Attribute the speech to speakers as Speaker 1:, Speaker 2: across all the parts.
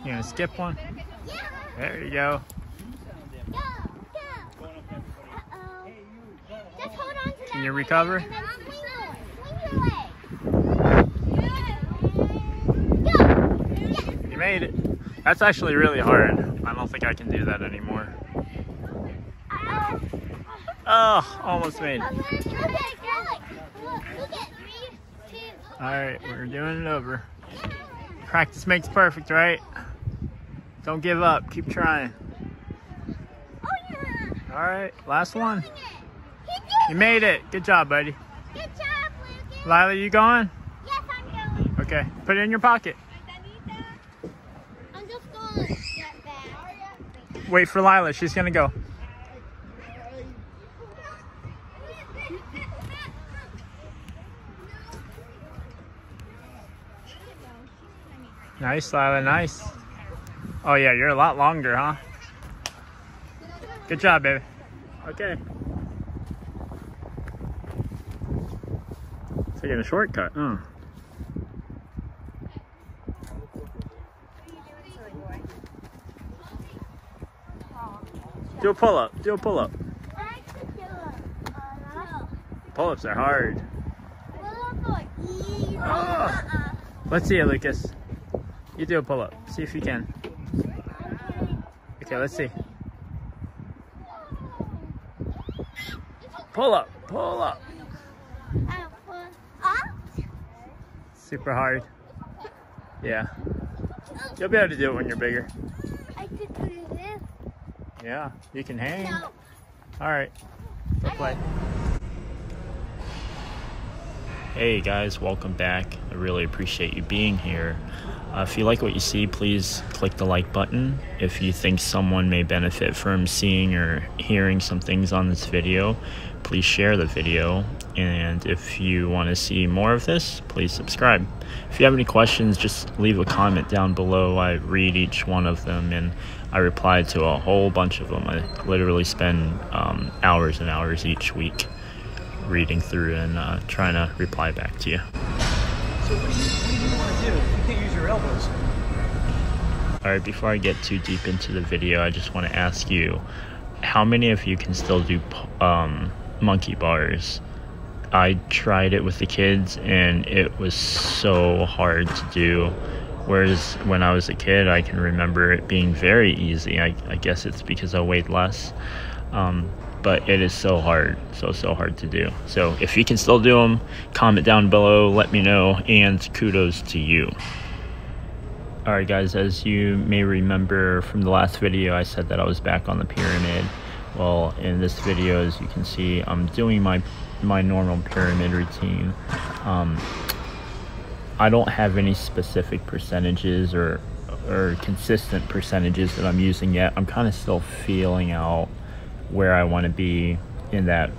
Speaker 1: You gonna skip one? There you go.
Speaker 2: Just hold on to that.
Speaker 1: Can you recover?
Speaker 2: And then swing your leg.
Speaker 1: You made it. That's actually really hard. I don't think I can do that anymore. Oh, almost made it. Alright, we're doing it over. Practice makes perfect, right? Don't give up. Keep trying. Alright, last one. You made it. Good job, buddy.
Speaker 2: Good job, Lucas.
Speaker 1: Lila, you going?
Speaker 2: Yes, I'm going.
Speaker 1: Okay, put it in your pocket.
Speaker 2: I'm just going to get back.
Speaker 1: Wait for Lila. She's going to go. Nice, Lila, nice. Oh, yeah, you're a lot longer, huh? Good job, baby. Okay. Taking a shortcut, huh? Do a pull-up. Do a pull-up. Pull-ups are hard. Oh. Let's see it, Lucas. You do a pull-up. See if you can. Okay, let's see. Pull up. Pull up. Super hard. Yeah. You'll be able to do it when you're bigger.
Speaker 2: I could do this.
Speaker 1: Yeah, you can hang.
Speaker 2: No.
Speaker 1: All right, go play. Hey guys, welcome back. I really appreciate you being here. If you like what you see, please click the like button. If you think someone may benefit from seeing or hearing some things on this video, please share the video. And if you want to see more of this, please subscribe. If you have any questions, just leave a comment down below. I read each one of them and I reply to a whole bunch of them. I literally spend hours and hours each week reading through and trying to reply back to you.
Speaker 3: So what do you want to do? You can't use your elbows.
Speaker 1: Alright, before I get too deep into the video, I just want to ask you, how many of you can still do monkey bars? I tried it with the kids and it was so hard to do. Whereas when I was a kid, I can remember it being very easy. I guess it's because I weighed less. But it is so hard, so hard to do. So if you can still do them, comment down below, let me know, and kudos to you. Alright guys, as you may remember from the last video, I said that I was back on the pyramid. Well, in this video, as you can see, I'm doing my normal pyramid routine. I don't have any specific percentages or consistent percentages that I'm using yet. I'm kind of still feeling out where I want to be in that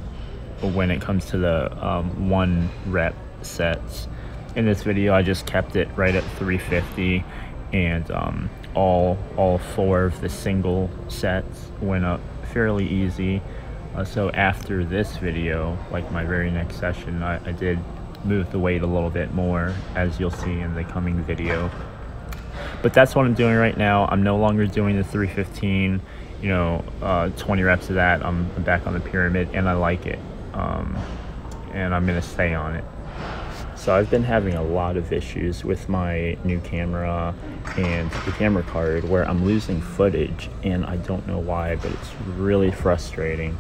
Speaker 1: when it comes to the 1 rep sets. In this video, I just kept it right at 350, and all 4 of the single sets went up fairly easy. So after this video, like my very next session, I did move the weight a little bit more, as you'll see in the coming video. But that's what I'm doing right now. I'm no longer doing the 315, 20 reps of that. I'm back on the pyramid and I like it. And I'm gonna stay on it. So I've been having a lot of issues with my new camera and the camera card where I'm losing footage, and I don't know why, but it's really frustrating.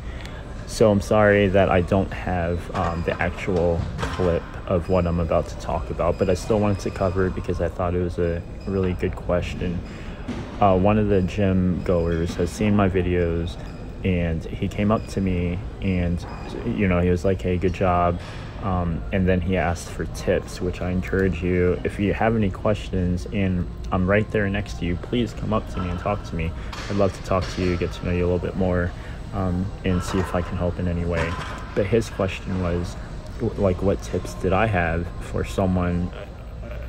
Speaker 1: So I'm sorry that I don't have the actual clip of what I'm about to talk about, but I still wanted to cover it because I thought it was a really good question. One of the gym goers has seen my videos, and he came up to me and he was like, hey, good job. And then he asked for tips, which I encourage you, if you have any questions and I'm right there next to you, please come up to me and talk to me. I'd love to talk to you, get to know you a little bit more, and see if I can help in any way. But his question was, like, what tips did I have for someone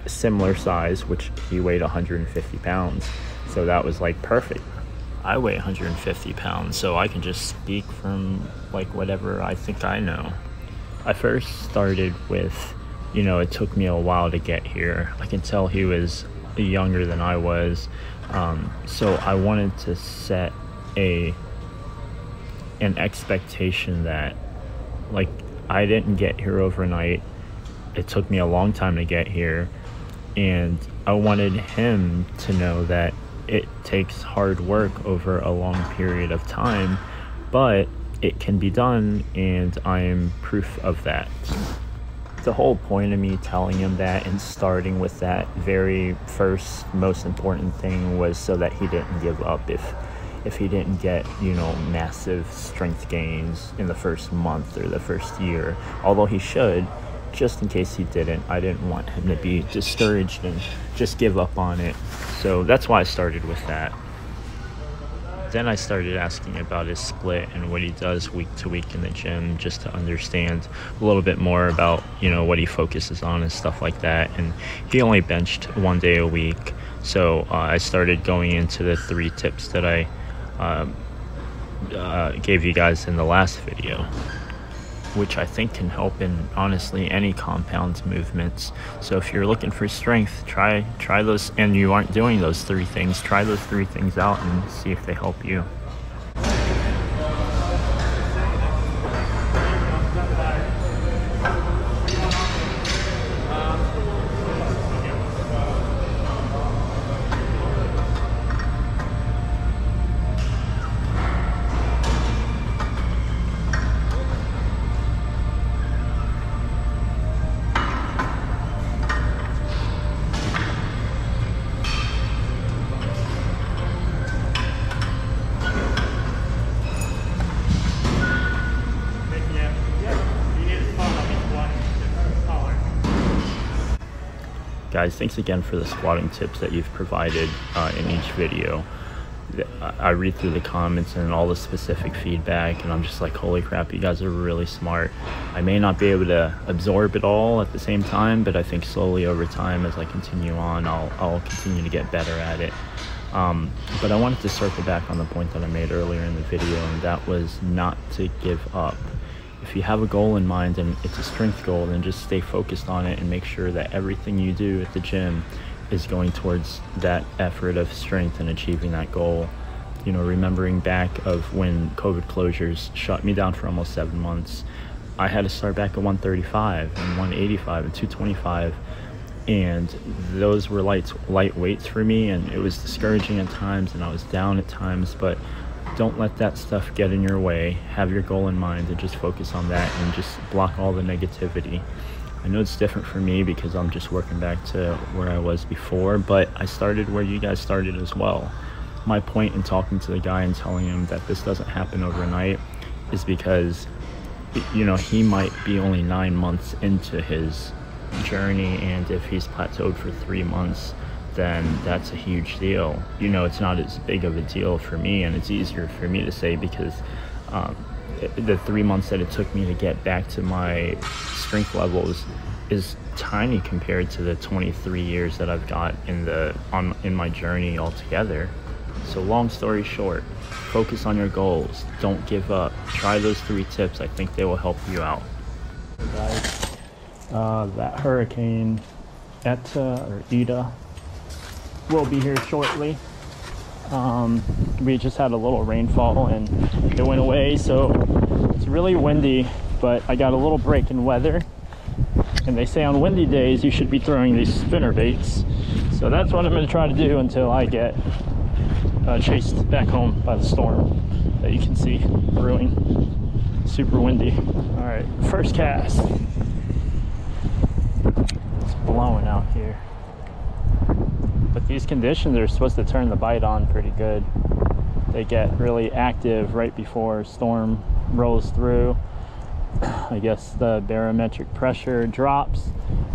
Speaker 1: similar size, which he weighed 150 pounds. So that was like perfect. I weigh 150 pounds, so I can just speak from like whatever I think I know. I first started with, it took me a while to get here. I can tell he was younger than I was. So I wanted to set an expectation that, like, I didn't get here overnight. It took me a long time to get here, and I wanted him to know that it takes hard work over a long period of time, but it can be done, and I am proof of that. The whole point of me telling him that and starting with that very first most important thing was so that he didn't give up if he didn't get, you know, massive strength gains in the first month or the first year, although he should. Just in case he didn't, I didn't want him to be discouraged and just give up on it. So that's why I started with that. Then I started asking about his split and what he does week to week in the gym, just to understand a little bit more about, you know, what he focuses on and stuff like that. And he only benched 1 day a week. So I started going into the 3 tips that I gave you guys in the last video, which I think can help in honestly any compound movements. So if you're looking for strength, try those, and you aren't doing those 3 things, try those 3 things out and see if they help you. Guys, thanks again for the squatting tips that you've provided in each video. I read through the comments and all the specific feedback, and I'm just like, holy crap, you guys are really smart. I may not be able to absorb it all at the same time, but I think slowly over time, as I continue on, I'll continue to get better at it. But I wanted to circle back on the point that I made earlier in the video, and that was not to give up. If you have a goal in mind and it's a strength goal, then just stay focused on it and make sure that everything you do at the gym is going towards that effort of strength and achieving that goal. You know, remembering back of when COVID closures shut me down for almost 7 months, I had to start back at 135 and 185 and 225, and those were light weights for me, and it was discouraging at times and I was down at times, but don't let that stuff get in your way. Have your goal in mind and just focus on that and just block all the negativity. I know it's different for me because I'm just working back to where I was before, but I started where you guys started as well. My point in talking to the guy and telling him that this doesn't happen overnight is because, you know, he might be only 9 months into his journey, and if he's plateaued for 3 months, then that's a huge deal. You know, it's not as big of a deal for me, and it's easier for me to say because the 3 months that it took me to get back to my strength levels is tiny compared to the 23 years that I've got in my journey altogether. So long story short, focus on your goals. Don't give up. Try those 3 tips. I think they will help you out. Hey guys, that hurricane Eta will be here shortly. We just had a little rainfall and it went away, so it's really windy, but I got a little break in weather, and they say on windy days you should be throwing these spinner baits, so that's what I'm going to try to do until I get chased back home by the storm that you can see brewing. Super windy. All right, first cast. It's blowing out here. But these conditions are supposed to turn the bite on pretty good. They get really active right before a storm rolls through. I guess the barometric pressure drops,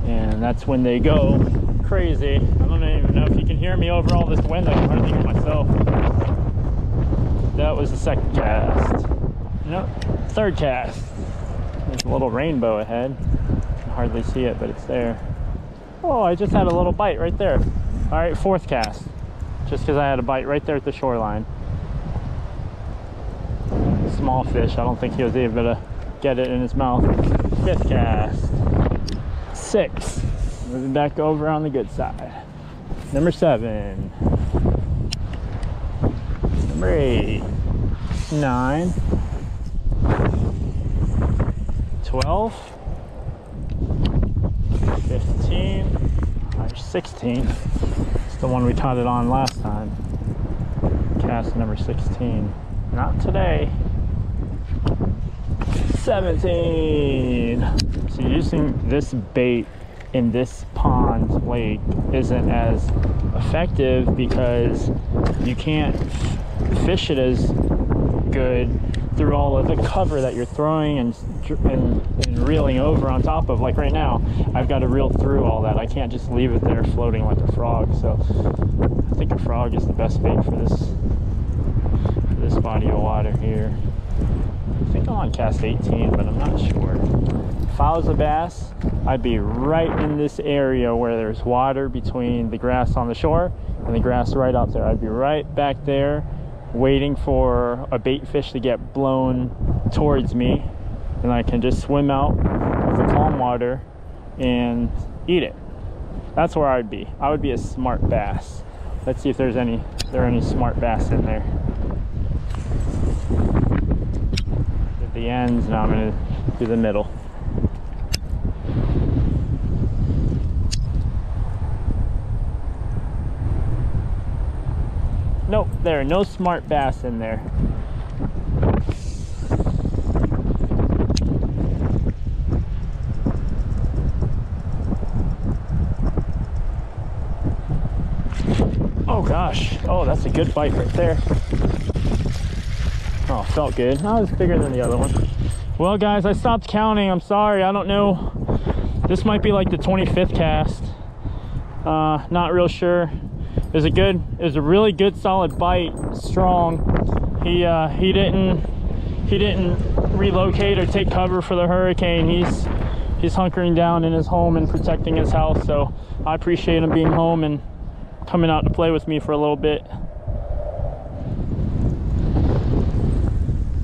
Speaker 1: and that's when they go crazy. I don't even know if you can hear me over all this wind. I can hardly hear myself. That was the second cast. No, third cast. There's a little rainbow ahead. I can hardly see it, but it's there. Oh, I just had a little bite right there. All right, fourth cast, just because I had a bite right there at the shoreline. Small fish, I don't think he was able to get it in his mouth. Fifth cast. 6. Moving back over on the good side. Number 7. Number 8. 9. 12. 15. 16. It's the one we caught it on last time. Cast number 16. Not today. 17. So using this bait in this pond lake isn't as effective because you can't fish it as good through all of the cover that you're throwing and reeling over on top of. Like right now, I've got to reel through all that. I can't just leave it there floating like a frog. So I think a frog is the best bait for this body of water here. I think I'm on cast 18, but I'm not sure. If I was a bass, I'd be right in this area where there's water between the grass on the shore and the grass right up there. I'd be right back there waiting for a bait fish to get blown towards me, and I can just swim out of the calm water and eat it. That's where I'd be. I would be a smart bass. Let's see if there are any smart bass in there. Did the ends, now I'm gonna do the middle. Nope, there are no smart bass in there. Oh gosh, oh, that's a good bite right there. Oh, felt good. Oh, it was bigger than the other one. Well guys, I stopped counting. I'm sorry, I don't know. This might be like the 25th cast. Not real sure. It was a really good solid bite, strong. He didn't relocate or take cover for the hurricane. He's hunkering down in his home and protecting his house, so I appreciate him being home and coming out to play with me for a little bit.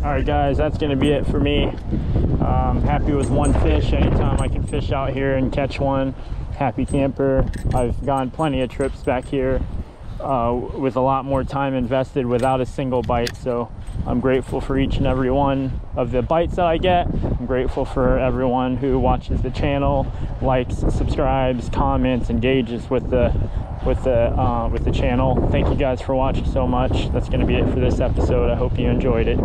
Speaker 1: All right guys, that's gonna be it for me. Happy with one fish. Anytime I can fish out here and catch one, happy camper. I've gone plenty of trips back here with a lot more time invested without a single bite, so I'm grateful for each and every one of the bites that I get. I'm grateful for everyone who watches the channel, likes, subscribes, comments, engages with the channel. Thank you guys for watching so much. That's going to be it for this episode. I hope you enjoyed it.